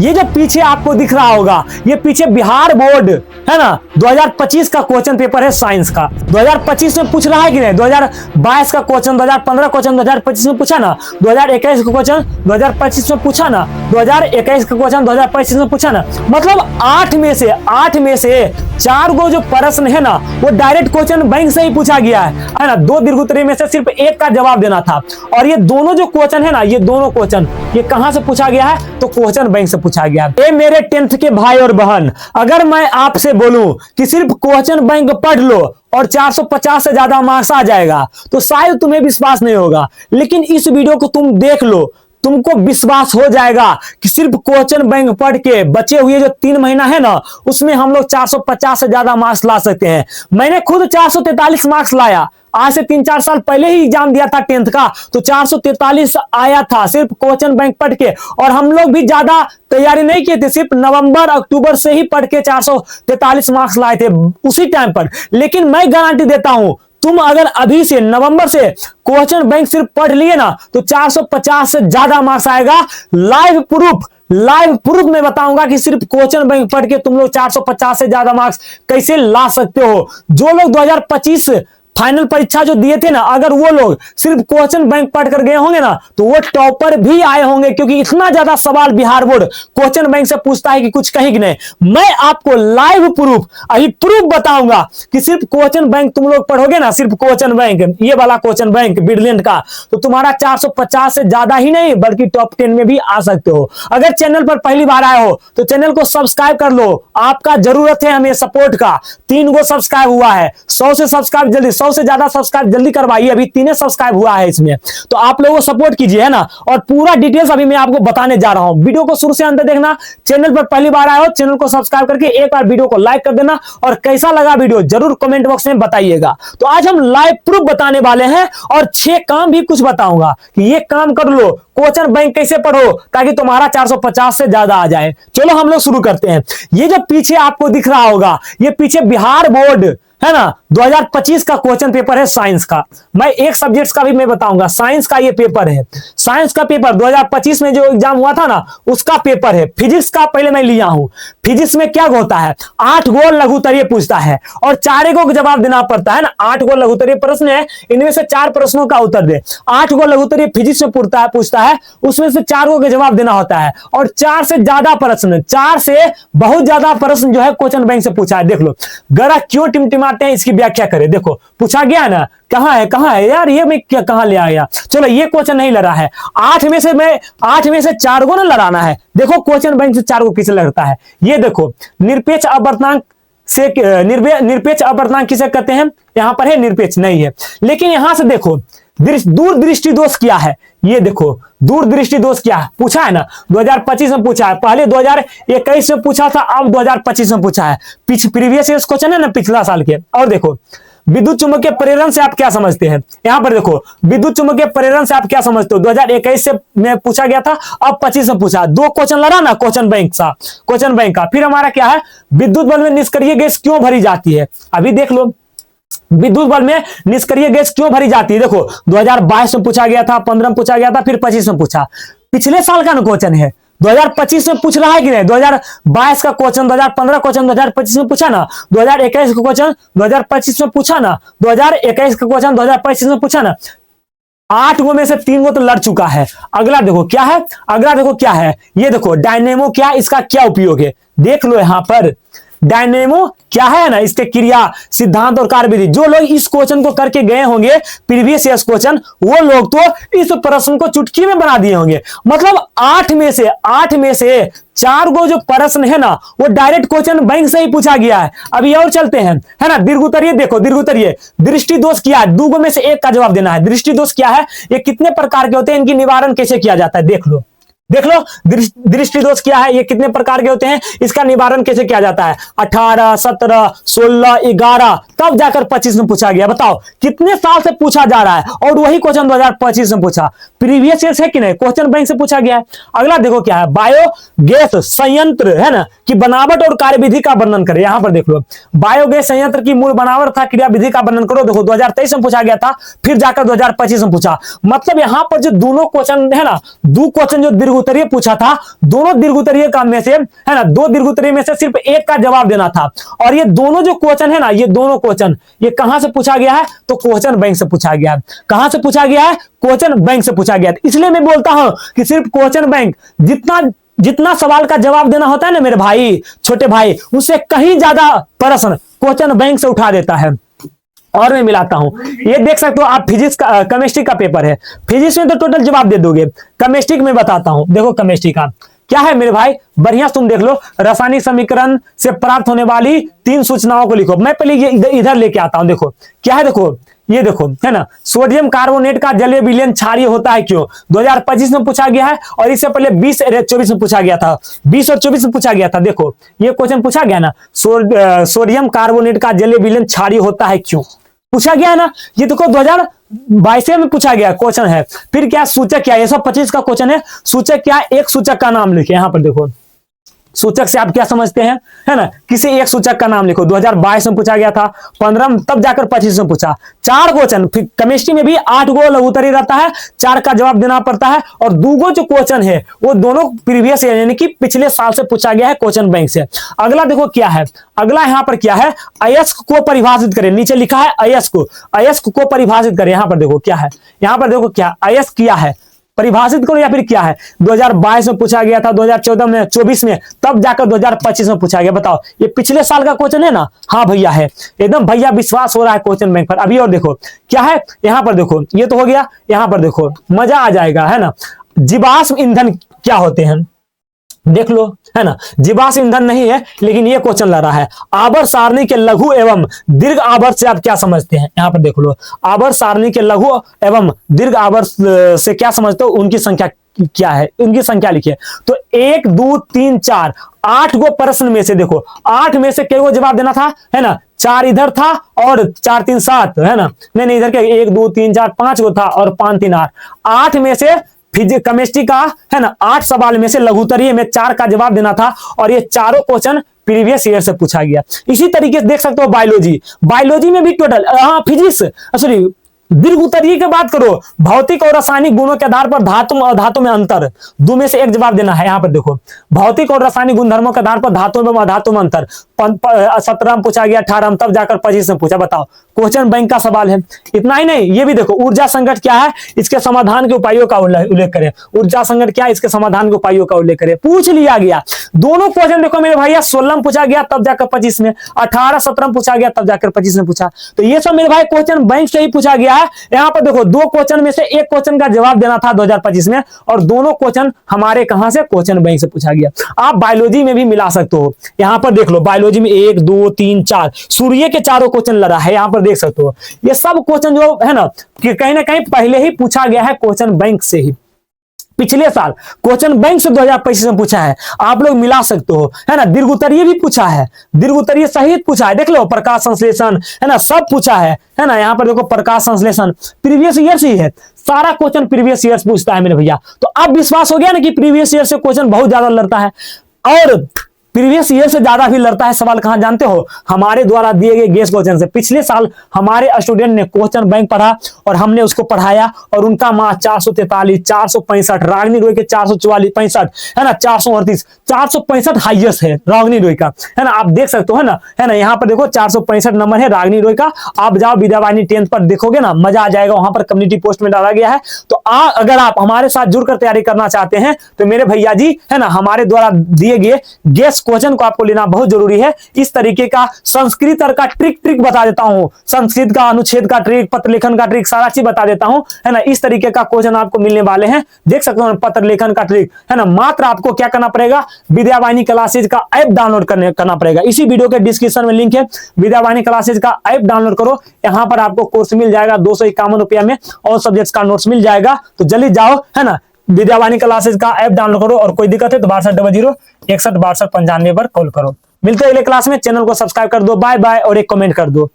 ये जो पीछे आपको दिख रहा होगा, ये पीछे बिहार बोर्ड है ना 2025 का क्वेश्चन पेपर है साइंस का। 2025 में पूछ रहा है कि नहीं, 2022 का क्वेश्चन, 2015 क्वेश्चन 2025 में पूछा ना, 2021 का क्वेश्चन 2025 में पूछा ना, 2021 का क्वेश्चन 2025 में पूछा ना। मतलब 8 में से 4 गो जो प्रश्न है ना वो डायरेक्ट क्वेश्चन बैंक से ही पूछा गया है ना। 2 दीर्घ उत्तरीय में से सिर्फ एक का जवाब देना था। और ये दोनों जो क्वेश्चन है ना, ये दोनों क्वेश्चन ये कहां से पूछा गया है, तो क्वेश्चन बैंक से पूछा गया है। ए मेरे 10th के भाई और बहन, अगर मैं आपसे बोलूं कि सिर्फ क्वेश्चन बैंक पढ़ लो और 450 से ज्यादा मार्क्स आ जाएगा तो शायद तुम्हें विश्वास नहीं होगा। लेकिन इस वीडियो को तुम देख लो, तुमको विश्वास हो जाएगा कि सिर्फ क्वेश्चन बैंक पढ़ के बचे हुए जो 3 महीना है ना, उसमें हम लोग 450 से ज्यादा मार्क्स ला सकते हैं। मैंने खुद 443 मार्क्स लाया। आज से 3-4 साल पहले ही एग्जाम दिया था 10th का, तो 443 आया था सिर्फ क्वेश्चन बैंक पढ़ के। और हम लोग भी ज्यादा तैयारी नहीं किए थे, सिर्फ नवंबर अक्टूबर से ही पढ़ के 443 मार्क्स लाए थे उसी टाइम पर। लेकिन मैं गारंटी देता हूं, तुम अगर अभी से नवंबर से क्वेश्चन बैंक सिर्फ पढ़ लिए ना तो 450 से ज्यादा मार्क्स आएगा। लाइव प्रूफ मैं बताऊंगा कि सिर्फ क्वेश्चन बैंक पढ़ के तुम लोग 450 से ज्यादा मार्क्स कैसे ला सकते हो। जो लोग 2025 फाइनल परीक्षा जो दिए थे ना, अगर वो लोग सिर्फ क्वेश्चन बैंक पढ़ कर गए होंगे ना तो वो टॉपर भी आए होंगे, क्योंकि इतना ज्यादा सवाल बिहार बोर्ड क्वेश्चन बैंक से पूछता है कि कुछ कहीं नहीं। मैं आपको लाइव प्रूफ बताऊंगा कि सिर्फ क्वेश्चन बैंक तुम लोग पढ़ोगे ना, सिर्फ क्वेश्चन बैंक, ये वाला क्वेश्चन बैंक ब्रिलियंट का, तो तुम्हारा 450 से ज्यादा ही नहीं बल्कि टॉप 10 में भी आ सकते हो। अगर चैनल पर पहली बार आए हो तो चैनल को सब्सक्राइब कर लो, आपका जरूरत है हमें सपोर्ट का। 3 गो सब्सक्राइब हुआ है, 100 से सब्सक्राइब जल्दी, 100 से ज्यादा सब्सक्राइब जल्दी करवाइए। अभी 3 सब्सक्राइब हुआ है इसमें, तो आप लोगों को सपोर्ट कीजिए है ना। और पूरा डिटेल्स अभी मैं आपको बताने जा रहा हूं, वीडियो को शुरू से अंत तक देखना। चैनल पर पहली बार आए हो चैनल को सब्सक्राइब करके एक बार वीडियो को लाइक कर देना, और कैसा लगा वीडियो जरूर कमेंट बॉक्स में बताइएगा। तो आज हम लाइव प्रूफ बताने वाले हैं और 6 काम भी कुछ बताऊंगा कि ये काम कर लो, क्वेश्चन बैंक कैसे पढ़ो ताकि तुम्हारा 450 से ज्यादा आ जाए। चलो हम लोग शुरू करते हैं। ये जो पीछे आपको दिख रहा होगा, ये पीछे बिहार बोर्ड है ना 2025 का क्वेश्चन पेपर है साइंस का। मैं एक सब्जेक्ट्स का भी मैं बताऊंगा, साइंस का ये पेपर है। साइंस का पेपर 2025 में जो एग्जाम हुआ था ना उसका पेपर है। फिजिक्स का पहले मैं लिया हूं। फिजिक्स में क्या होता है, 8 गो लघुत्तरीय पूछता है और 4 गो जवाब देना पड़ता है ना। 8 गो लघुत्तरीय प्रश्न है, इनमें से 4 प्रश्नों का उत्तर दे। 8 गो लघुत्तरीय फिजिक्स में पूछता है, उसमें से 4 गो का जवाब देना होता है। और 4 से ज्यादा प्रश्न, 4 से बहुत ज्यादा प्रश्न जो है क्वेश्चन बैंक से पूछा है। देख लो गरा क्यों टिमटिमाते हैं, इसकी व्याख्या करें। देखो पूछा गया ना, कहां है यार, ये मैं क्या कहां ले आया। चलो ये क्वेश्चन नहीं लड़ा है। 8 में से 4 गो ना लड़ाना है। देखो क्वेश्चन बैंक से 4 गो किसे लगता है, ये देखो निरपेक्ष अपवर्तनांक से, निरपेक्ष अपवर्तनांक किसे कहते हैं, यहां पर है निरपेक्ष नहीं है। लेकिन यहां से देखो दूर दृष्टि दोष क्या है, ये देखो दूर दृष्टि दोष क्या है, पूछा है ना 2025 में पूछा है। पहले 2021 में पूछा था, अब 2025 में पूछा है। प्रीवियस ईयर क्वेश्चन है ना पिछला साल के। और देखो विद्युत चुंबकीय प्रेरण से आप क्या समझते हैं, यहां पर देखो विद्युत चुंबकीय प्रेरण से आप क्या समझते हो। 2021 से में पूछा गया था, अब 25 में पूछा। 2 क्वेश्चन लड़ा ना क्वेश्चन बैंक का। फिर हमारा क्या है, विद्युत बल में निष्क्रिय गैस क्यों भरी जाती है। अभी देख लो विद्युत बल में निष्क्रिय गैस क्यों भरी जाती है। देखो 2022 में पूछा गया था, 15 में पूछा गया था, फिर 25 में पूछा। पिछले साल का क्वेश्चन है, 2025 में पूछ रहा है कि नहीं। 2022 का क्वेश्चन 2015 क्वेश्चन 2025 में पूछा ना, 2021 का क्वेश्चन 2025 में पूछा ना, 2021 का क्वेश्चन 2025 में पूछा ना। 8 गो में से 3 गो तो लड़ चुका है। अगला देखो क्या है, ये देखो डायनेमो क्या, इसका क्या उपयोग है। देख लो यहां पर डायनेमो क्या है ना, इसके क्रिया सिद्धांत और कार्यविधि। जो लोग इस क्वेश्चन को करके गए होंगे प्रीवियस ईयर क्वेश्चन, वो लोग तो इस प्रश्न को चुटकी में बना दिए होंगे। मतलब 8 में से 4 गो जो प्रश्न है ना वो डायरेक्ट क्वेश्चन बैंक से ही पूछा गया है। अभी और चलते हैं है ना। दीर्घोत्तरीय देखो, दीर्घोत्तरीय दृष्टि दोष क्या है, 2 गो में से 1 का जवाब देना है। दृष्टि दोष क्या है, ये कितने प्रकार के होते हैं, इनकी निवारण कैसे किया जाता है। देख लो दृष्टि दोष क्या है, ये कितने प्रकार के होते हैं, इसका निवारण कैसे किया जाता है। 18, 17, 16, 11 तब जाकर 25 में पूछा गया। बताओ कितने साल से पूछा जा रहा है और वही क्वेश्चन 2025 में पूछा। प्रीवियस ईयर है कि नहीं, क्वेश्चन बैंक से पूछा गया है। अगला देखो क्या है, बायोगैस संयंत्र है ना की बनावट और कार्यविधि का वर्णन करें। यहां पर देख लो बायोगैस संयंत्र की मूल बनावट तथा क्रियाविधि का वर्णन करो। देखो 2023 में पूछा गया था, फिर जाकर 2025 में पूछा। मतलब यहां पर जो दोनों क्वेश्चन है ना, 2 क्वेश्चन जो दीर्घ उत्तरीय पूछा था, दोनों दीर्घ उत्तरीय का में से, है ना, दो दीर्घ उत्तरीय में से सिर्फ एक का जवाब देना था। और ये दोनों जो क्वेश्चन है ना, ये दोनों क्वेश्चन ये कहां से पूछा गया है, तो क्वेश्चन बैंक से पूछा गया है। कहां से पूछा गया है, क्वेश्चन बैंक से पूछा गया है। इसलिए मैं बोलता हूं कि सिर्फ क्वेश्चन बैंक जितना सवाल का जवाब देना होता है ना मेरे भाई, छोटे भाई, उससे कहीं ज्यादा प्रश्न क्वेश्चन बैंक से उठा देता है। और मैं मिलाता हूं, ये देख सकते हो आप, फिजिक्स का केमिस्ट्री का पेपर है, फिजिक्स में तो टोटल जवाब दे दोगे, केमिस्ट्री में बताता हूं। देखो केमिस्ट्री का क्या है मेरे भाई, बढ़िया तुम देख लो, रासायनिक समीकरण से प्राप्त होने वाली 3 सूचनाओं को लिखो। मैं पहले ये इधर लेके आता हूं। देखो क्या है, देखो ये देखो, है ना, सोडियम कार्बोनेट का जलीय विलयन क्षारीय होता है क्यों, 2025 में पूछा गया है। और इससे पहले 20-24 में पूछा गया था, 20 और 24 में पूछा गया था। देखो ये क्वेश्चन पूछा गया ना, सोडियम कार्बोनेट का जलीय विलयन क्षारीय होता है क्यों, पूछा गया है ना। ये देखो 2022 में पूछा गया क्वेश्चन है। फिर क्या सूचक क्या है, 125 का क्वेश्चन है, सूचक क्या है, एक सूचक का नाम लिखे। यहां पर देखो सूचक से आप क्या समझते हैं, है ना, किसी एक सूचक का नाम लिखो। 2022 में पूछा गया था, 15 में, तब जाकर 25 में पूछा। 4 क्वेश्चन, फिर केमिस्ट्री में भी 8 गो लघुत्तरीय रहता है, 4 का जवाब देना पड़ता है। और 2 गो जो क्वेश्चन है वो दोनों प्रीवियस ईयर यानी कि पिछले साल से पूछा गया है क्वेश्चन बैंक से। अगला देखो क्या है, अगला यहां पर क्या है, अयस्क को परिभाषित करें। नीचे लिखा है अयस्क को परिभाषित करें। यहां पर देखो क्या है, यहां पर देखो क्या अयस्क किया है, परिभाषित करो या फिर क्या है। 2022 में पूछा गया था, 2014 में, 24 में, तब जाकर 2025 में पूछा गया। बताओ ये पिछले साल का क्वेश्चन है ना, हाँ भैया है, एकदम भैया विश्वास हो रहा है क्वेश्चन बैंक पर। अभी और देखो क्या है, यहां पर देखो, ये तो हो गया। यहां पर देखो मजा आ जाएगा, है ना, जीवाश्म ईंधन क्या होते हैं, देख लो, है ना, जीवाश्म ईंधन नहीं है, लेकिन ये क्वेश्चन ला रहा है। आवर्त सारणी के लघु एवं दीर्घ आवर्त से आप क्या समझते हैं, यहां पर देख लो, आवर्त सारणी के लघु एवं दीर्घ आवर्त से क्या समझते हो, उनकी संख्या क्या है, उनकी संख्या लिखिए। तो 1 2 3 4 8 गो प्रश्न में से देखो, 8 में से कितने को जवाब देना था, है ना, 4 इधर था और 4 3 7, है ना, नहीं इधर क्या, 1 2 3 4 5 गो था और 5 3 8। 8 में से फिजिक्स केमिस्ट्री का, है ना, 8 सवाल में से लघुत्तरीय में 4 का जवाब देना था। और ये चारों क्वेश्चन प्रीवियस ईयर से पूछा गया। इसी तरीके से देख सकते हो बायोलॉजी में भी टोटल, फिजिक्स सॉरी दीर्घ उत्तरीय की बात करो, भौतिक और रासायनिक गुणों के आधार पर धातु और धातु में अंतर, 2 में से एक जवाब देना है। यहां पर देखो भौतिक और रासायनिक गुणधर्मों के आधार पर धातु एवं अधातु में अंतर, 17 में पूछा गया, 18 में, तब जाकर 25 में पूछा। बताओ क्वेश्चन बैंक का सवाल है। इतना ही नहीं, ये भी देखो ऊर्जा संकट क्या है, इसके समाधान के उपायों का उल्लेख करें। ऊर्जा संकट क्या है, इसके समाधान के उपायों का उल्लेख करें। पूछ लिया गया दोनों क्वेश्चन। देखो मेरे भैया 16 में पूछा गया, तब जाकर 25 में, 18 17 में पूछा गया, तब जाकर 25 में पूछा। तो ये सब मेरे भाई क्वेश्चन बैंक से ही पूछा गया है। यहाँ पर देखो 2 क्वेश्चन में से एक क्वेश्चन का जवाब देना था 2025 में, और दोनों क्वेश्चन हमारे कहां से, क्वेश्चन बैंक से पूछा गया। आप बायोलॉजी में भी मिला सकते हो। यहां पर देख लो बायोलॉजी में 1 2 3 4 सूर्य के चारों क्वेश्चन लड़ा है, यहां पर देख सकते हो। ये सब क्वेश्चन जो है ना, कि कहीं ना कहीं पहले ही पूछा गया है क्वेश्चन बैंक से ही। पिछले साल क्वेश्चन बैंक से 2025 में पूछा है, आप लोग मिला सकते हो, है ना। दीर्घ उत्तरीय भी पूछा है, दीर्घ उत्तरीय सहित पूछा है, देख लो, प्रकाश संश्लेषण, है ना, सब पूछा है ना। यहाँ पर देखो प्रकाश संश्लेषण प्रीवियस ईयर से ही है, सारा क्वेश्चन प्रीवियस ईयर से पूछता है मेरे भैया। तो अब विश्वास हो गया ना कि प्रीवियस ईयर से क्वेश्चन बहुत ज्यादा लड़ता है। और प्रीवियस ईयर से ज्यादा भी लड़ता है सवाल, कहां जानते हो, हमारे द्वारा दिए गए गेस क्वेश्चन से। पिछले साल हमारे स्टूडेंट ने क्वेश्चन बैंक पढ़ा और हमने उसको पढ़ाया, और उनका मार्क्स 443, 465, रागनी रोय के 444 65, है ना, 438, 465 हाईएस्ट है रागनी रोय का, है ना। आप देख सकते हो, है ना, यहाँ पर देखो 465 नंबर है रागनी रोय का। आप जाओ विद्यावाहिनी 10th पर देखोगे ना, मजा आ जाएगा, वहां पर कम्युनिटी पोस्ट में डाला गया है। तो अगर आप हमारे साथ जुड़कर तैयारी करना चाहते हैं तो मेरे भैया जी, है ना, हमारे द्वारा दिए गए गेस क्वेश्चन को आपको लेना बहुत जरूरी है। इस तरीके का संस्कृत का ट्रिक बता देता हूं, संस्कृत का अनुच्छेद का ट्रिक, पत्र लेखन का ट्रिक, सारा चीज बता देता हूं, है ना। इस तरीके का क्वेश्चन आपको मिलने वाले हैं, देख सकते हो, पत्र लेखन का ट्रिक, है ना। मात्र आपको क्या करना पड़ेगा, विद्यावाहिनी क्लासेज का ऐप डाउनलोड करना पड़ेगा। इसी वीडियो के डिस्क्रिप्शन में लिंक है, विद्यावाहिनी क्लासेज का ऐप डाउनलोड करो। यहाँ पर आपको कोर्स मिल जाएगा 251 रुपया में, और सब्जेक्ट्स का नोट्स मिल जाएगा। तो जल्दी जाओ, है ना, विद्यावाहिनी क्लासेज का ऐप डाउनलोड करो, और कोई दिक्कत है तो 6200 61 62 95 पर कॉल करो। मिलते हैं अगले क्लास में। चैनल को सब्सक्राइब कर दो, बाय बाय, और एक कमेंट कर दो।